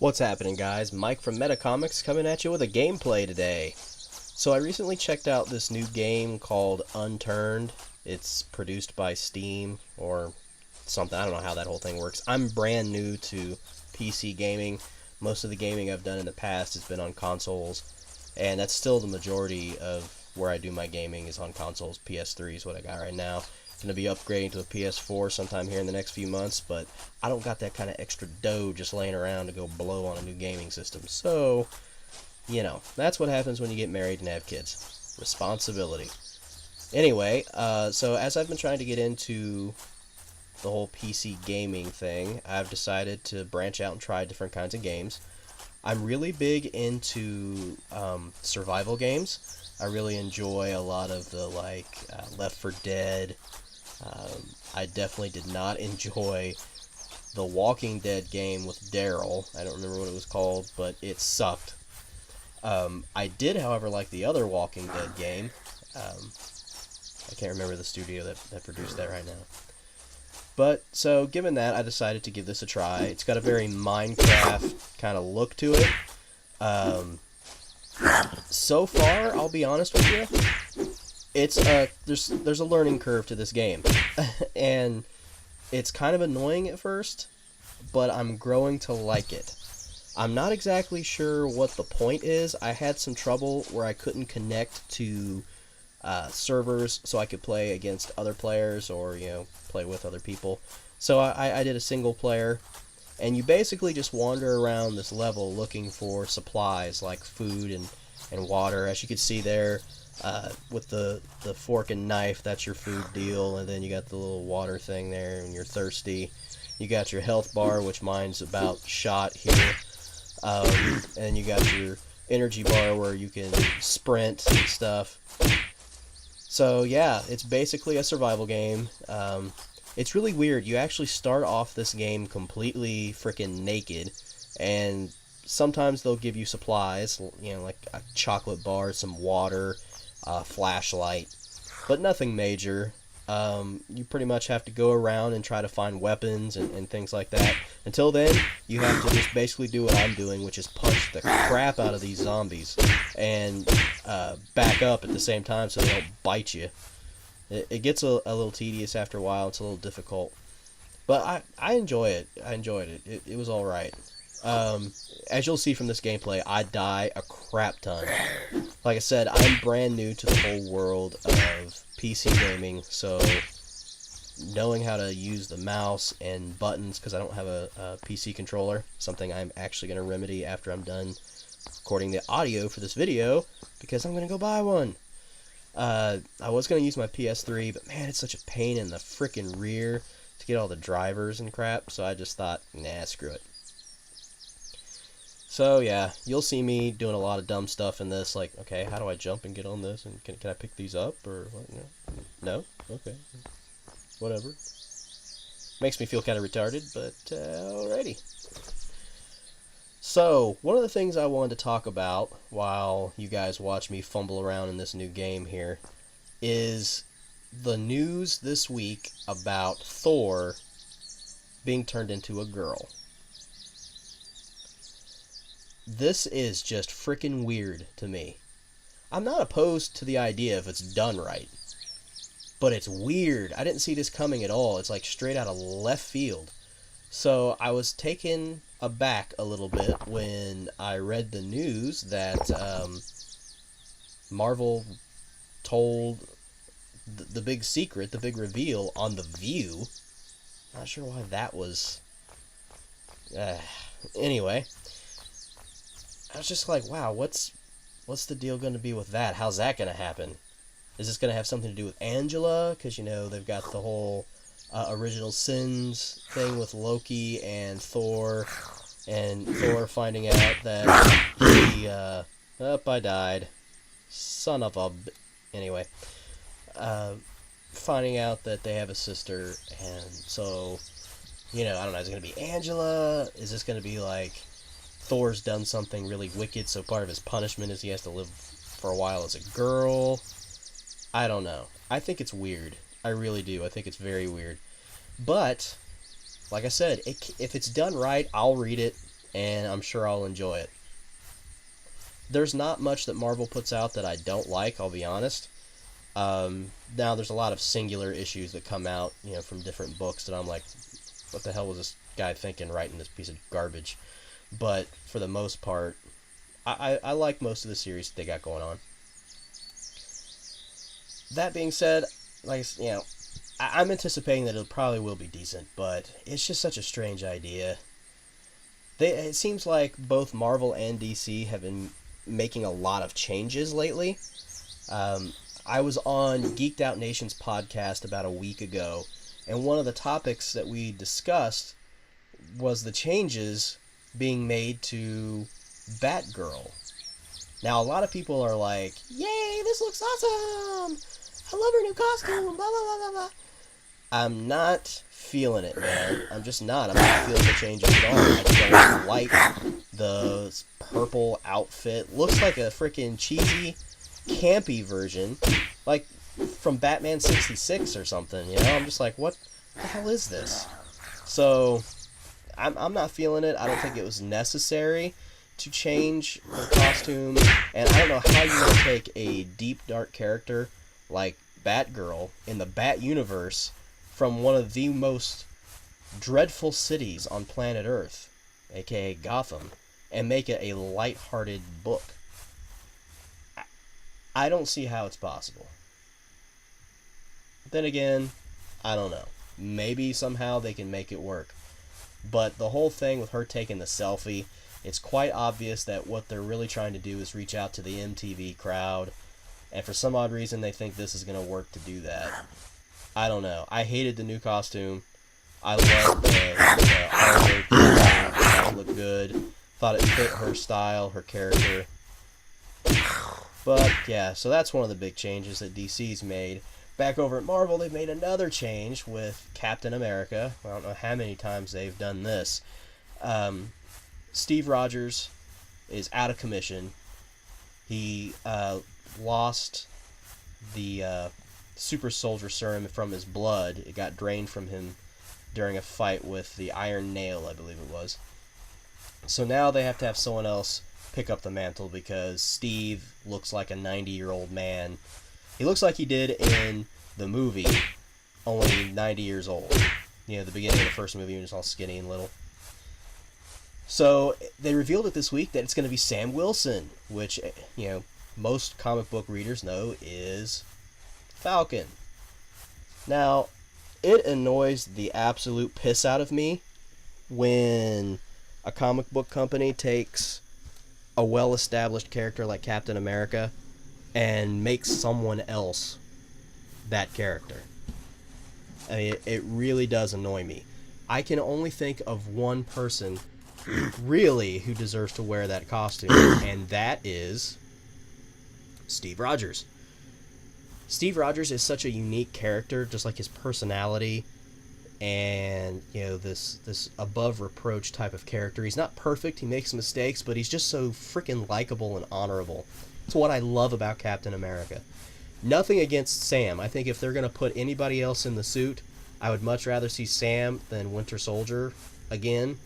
What's happening, guys? Mike from MetaComix coming at you with a gameplay today. So I recently checked out this new game called Unturned. It's produced by Steam or something. I don't know how that whole thing works. I'm brand new to PC gaming. Most of the gaming I've done in the past has been on consoles, and that's still the majority of where I do my gaming is on consoles. PS3 is what I got right now. Going to be upgrading to a PS4 sometime here in the next few months, but I don't got that kind of extra dough just laying around to go blow on a new gaming system. So, that's what happens when you get married and have kids. Responsibility. Anyway, so as I've been trying to get into the whole PC gaming thing, I've decided to branch out and try different kinds of games. I'm really big into survival games. I really enjoy a lot of the Left 4 Dead. I definitely did not enjoy the Walking Dead game with Daryl. I don't remember what it was called, but it sucked. I did, however, like the other Walking Dead game. I can't remember the studio that produced that right now. But, so, given that, I decided to give this a try. It's got a very Minecraft kind of look to it. So far, I'll be honest with you, it's there's a learning curve to this game, and it's kind of annoying at first, but I'm growing to like it. I'm not exactly sure what the point is. I had some trouble where I couldn't connect to servers so I could play against other players or play with other people. So I did a single player, and you basically just wander around this level looking for supplies like food and water. As you can see there, with the fork and knife, that's your food deal, and then you got the little water thing there when you're thirsty. You got your health bar, which mine's about shot here, and you got your energy bar where you can sprint and stuff. So yeah, it's basically a survival game. It's really weird. You actually start off this game completely freaking naked, and sometimes they'll give you supplies, like a chocolate bar, some water, a flashlight, but nothing major. You pretty much have to go around and try to find weapons and things like that. Until then, you have to just basically do what I'm doing, which is punch the crap out of these zombies and back up at the same time so they don't bite you. It gets a little tedious after a while. It's a little difficult, but I enjoy it. I enjoyed it. It was all right. As you'll see from this gameplay, I die a crap ton. Like I said, I'm brand new to the whole world of PC gaming, so knowing how to use the mouse and buttons, because I don't have a PC controller, something I'm actually going to remedy after I'm done recording the audio for this video, because I'm going to go buy one. I was going to use my PS3, but man, it's such a pain in the frickin' rear to get all the drivers and crap, so I just thought, nah, screw it. So yeah, you'll see me doing a lot of dumb stuff in this, like, okay, how do I jump and get on this, and can I pick these up, or what? No? Okay. Whatever. Makes me feel kind of retarded, but alrighty. So, one of the things I wanted to talk about while you guys watch me fumble around in this new game here is the news this week about Thor being turned into a girl. This is just freaking weird to me. I'm not opposed to the idea if it's done right, but it's weird. I didn't see this coming at all. It's like straight out of left field. So I was taken aback a little bit when I read the news that Marvel told the big secret, the big reveal on The View. Not sure why that was. Anyway, I was just like, wow, what's the deal going to be with that? How's that going to happen? Is this going to have something to do with Angela? Because, they've got the whole original sins thing with Loki and Thor finding out that he, I died. Son of a... Anyway. Finding out that they have a sister, and so, I don't know, is it going to be Angela? Is this going to be like Thor's done something really wicked, so part of his punishment is he has to live for a while as a girl? I don't know. I think it's weird. I really do. I think it's very weird. But, like I said, if it's done right, I'll read it. and I'm sure I'll enjoy it. There's not much that Marvel puts out that I don't like, I'll be honest. Now, there's a lot of singular issues that come out, from different books that I'm like, what the hell was this guy thinking writing this piece of garbage? But for the most part, I like most of the series that they got going on. That being said, I'm anticipating that it probably will be decent, but it's just such a strange idea. It seems like both Marvel and DC have been making a lot of changes lately. I was on Geeked Out Nation's podcast about a week ago, and one of the topics that we discussed was the changes being made to Batgirl. Now, a lot of people are like, yay, this looks awesome! I love her new costume, blah, blah, blah, blah, blah. I'm not feeling it, man. I'm just not. I'm not feeling the changes at all. I don't like the purple outfit. Looks like a freaking cheesy, campy version, like from Batman 66 or something, I'm just like, what the hell is this? So, I'm not feeling it. I don't think it was necessary to change her costume, and I don't know how you want to take a deep, dark character like Batgirl in the Bat universe from one of the most dreadful cities on planet Earth, aka Gotham, and make it a light-hearted book. I don't see how it's possible. Then again, I don't know. Maybe somehow they can make it work. But the whole thing with her taking the selfie, it's quite obvious that what they're really trying to do is reach out to the MTV crowd, and for some odd reason they think this is going to work to do that. I don't know. I hated the new costume. I loved the armor. Thought it looked good. Thought it fit her style, her character. But, yeah, so that's one of the big changes that DC's made. Back over at Marvel, they've made another change with Captain America. I don't know how many times they've done this. Steve Rogers is out of commission. He lost the super soldier serum from his blood. It got drained from him during a fight with the Iron Nail, I believe it was. So now they have to have someone else pick up the mantle because Steve looks like a 90-year-old man. He looks like he did in the movie, only 90 years old. The beginning of the first movie, he was all skinny and little. So they revealed it this week that it's going to be Sam Wilson, which, most comic book readers know is Falcon. Now, it annoys the absolute piss out of me when a comic book company takes a well-established character like Captain America and makes someone else that character. I mean, it really does annoy me. I can only think of one person really who deserves to wear that costume, and that is Steve Rogers. Steve Rogers is such a unique character, just like his personality and, this above reproach type of character. He's not perfect, he makes mistakes, but he's just so freaking likable and honorable. It's what I love about Captain America. Nothing against Sam. I think if they're going to put anybody else in the suit, I would much rather see Sam than Winter Soldier again.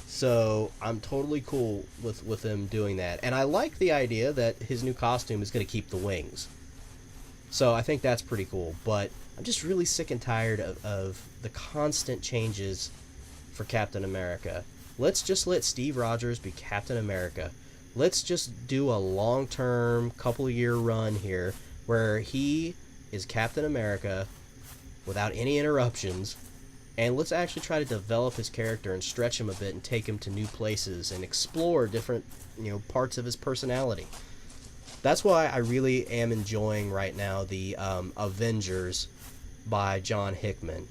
So I'm totally cool with them doing that. And I like the idea that his new costume is going to keep the wings. So I think that's pretty cool. But I'm just really sick and tired of the constant changes for Captain America. Let's just let Steve Rogers be Captain America. Let's just do a long-term, couple-year run here where he is Captain America without any interruptions. And let's actually try to develop his character and stretch him a bit and take him to new places and explore different, parts of his personality. That's why I really am enjoying right now the Avengers by John Hickman.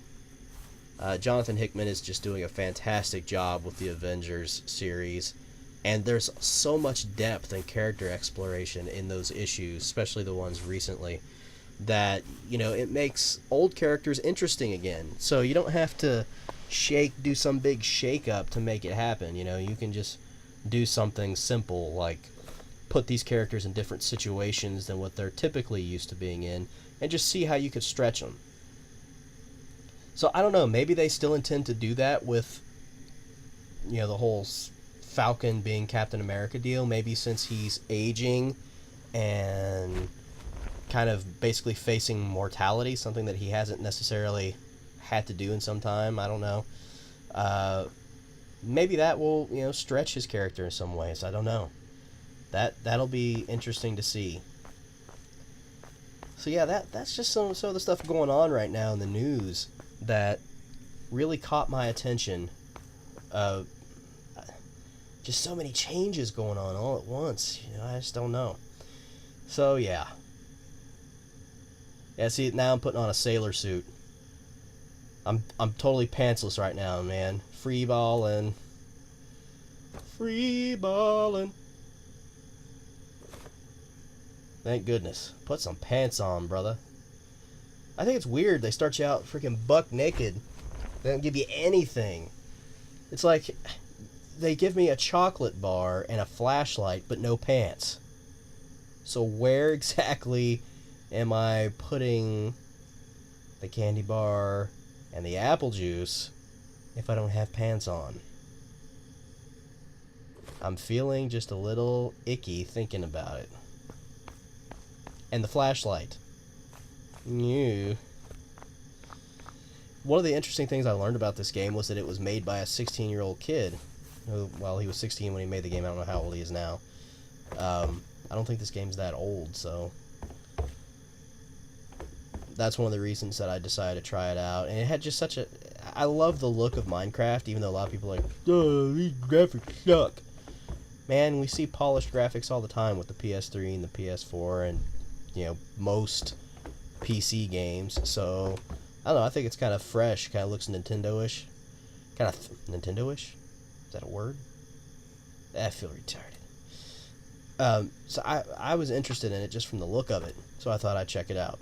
Jonathan Hickman is just doing a fantastic job with the Avengers series. And there's so much depth and character exploration in those issues, especially the ones recently, that, it makes old characters interesting again. So you don't have to do some big shake-up to make it happen, You can just do something simple, like put these characters in different situations than what they're typically used to being in, and just see how you could stretch them. So I don't know, maybe they still intend to do that with, the whole Falcon being Captain America deal. Maybe since he's aging and kind of basically facing mortality, something that he hasn't necessarily had to do in some time. I don't know. Maybe that will, stretch his character in some ways. I don't know. That'll be interesting to see. So yeah, that's just some of the stuff going on right now in the news that really caught my attention. Just so many changes going on all at once. I just don't know. So yeah. Yeah, see, now I'm putting on a sailor suit. I'm totally pantsless right now, man. Free balling. Thank goodness. Put some pants on, brother. I think it's weird they start you out freaking buck naked. They don't give you anything. It's like they give me a chocolate bar and a flashlight, but no pants. So where exactly am I putting the candy bar and the apple juice if I don't have pants on? I'm feeling just a little icky thinking about it. And the flashlight. Ew. One of the interesting things I learned about this game was that it was made by a 16-year-old kid. Who, well, he was 16 when he made the game. I don't know how old he is now. I don't think this game's that old, so that's one of the reasons that I decided to try it out. And it had just such a... I love the look of Minecraft, even though a lot of people are like, oh, these graphics suck. Man, we see polished graphics all the time with the PS3 and the PS4 and, most PC games. So, I don't know, I think it's kind of fresh, kind of looks Nintendo-ish. Kind of Nintendo-ish? Is that a word? I feel retarded. So I was interested in it just from the look of it, so I thought I'd check it out.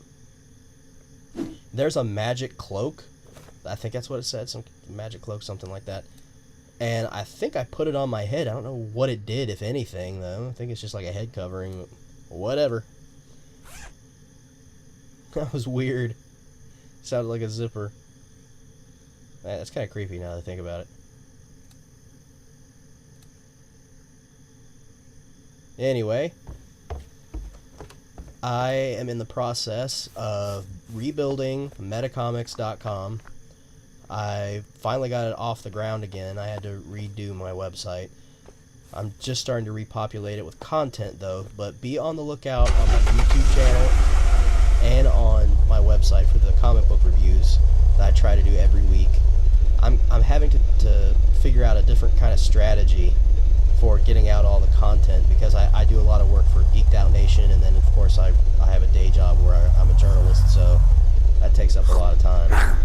There's a magic cloak. I think that's what it said, some magic cloak, something like that. And I think I put it on my head. I don't know what it did, if anything, though. I think it's just like a head covering. Whatever. That was weird. Sounded like a zipper. That's kind of creepy now that I think about it. Anyway, I am in the process of rebuilding MetaComix.com. I finally got it off the ground again. I had to redo my website. I'm just starting to repopulate it with content, though, but be on the lookout on my YouTube channel and on my website for the comic book reviews that I try to do every week. I'm having to figure out a different kind of strategy for getting out all the content, because I do a lot of work for Geeked Out Nation, and then of course I have a day job where I'm a journalist, so that takes up a lot of time.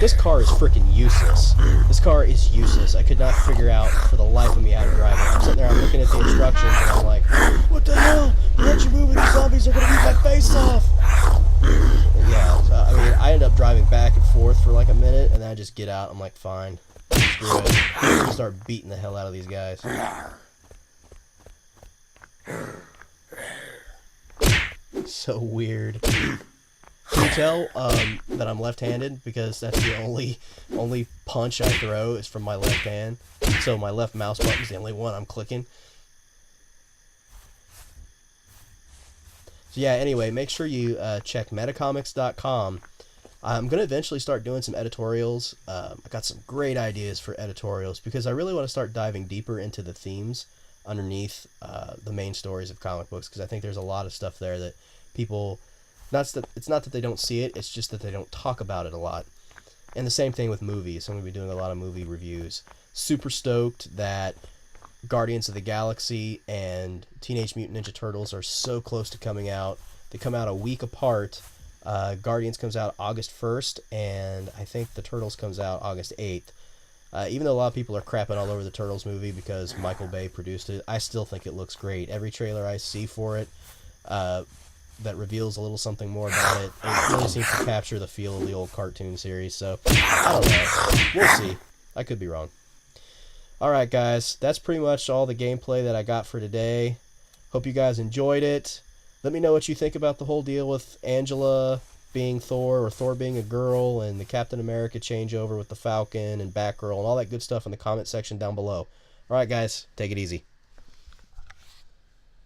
This car is freaking useless. This car is useless. I could not figure out for the life of me how to drive it. I'm sitting there, I'm looking at the instructions, and I'm like, what the hell? Once you move, these zombies are going to beat my face off. Yeah, so, I mean, I end up driving back and forth for like a minute, and then I just get out. I'm like, fine. Screw it. Just start beating the hell out of these guys. So weird. Can you tell that I'm left-handed? Because that's the only punch I throw is from my left hand. So my left mouse button is the only one I'm clicking. So yeah, anyway, make sure you check MetaComix.com. I'm going to eventually start doing some editorials. I got some great ideas for editorials because I really want to start diving deeper into the themes underneath the main stories of comic books, because I think there's a lot of stuff there that people... It's not that they don't see it, it's just that they don't talk about it a lot. And the same thing with movies. I'm going to be doing a lot of movie reviews. Super stoked that Guardians of the Galaxy and Teenage Mutant Ninja Turtles are so close to coming out. They come out a week apart. Guardians comes out August 1st, and I think the Turtles comes out August 8th. Even though a lot of people are crapping all over the Turtles movie because Michael Bay produced it, I still think it looks great. Every trailer I see for it that reveals a little something more about it, it really seems to capture the feel of the old cartoon series. So, I don't know. We'll see. I could be wrong. Alright guys, that's pretty much all the gameplay that I got for today. Hope you guys enjoyed it. Let me know what you think about the whole deal with Angela being Thor, or Thor being a girl, and the Captain America changeover with the Falcon and Batgirl and all that good stuff in the comment section down below. All right, guys, take it easy.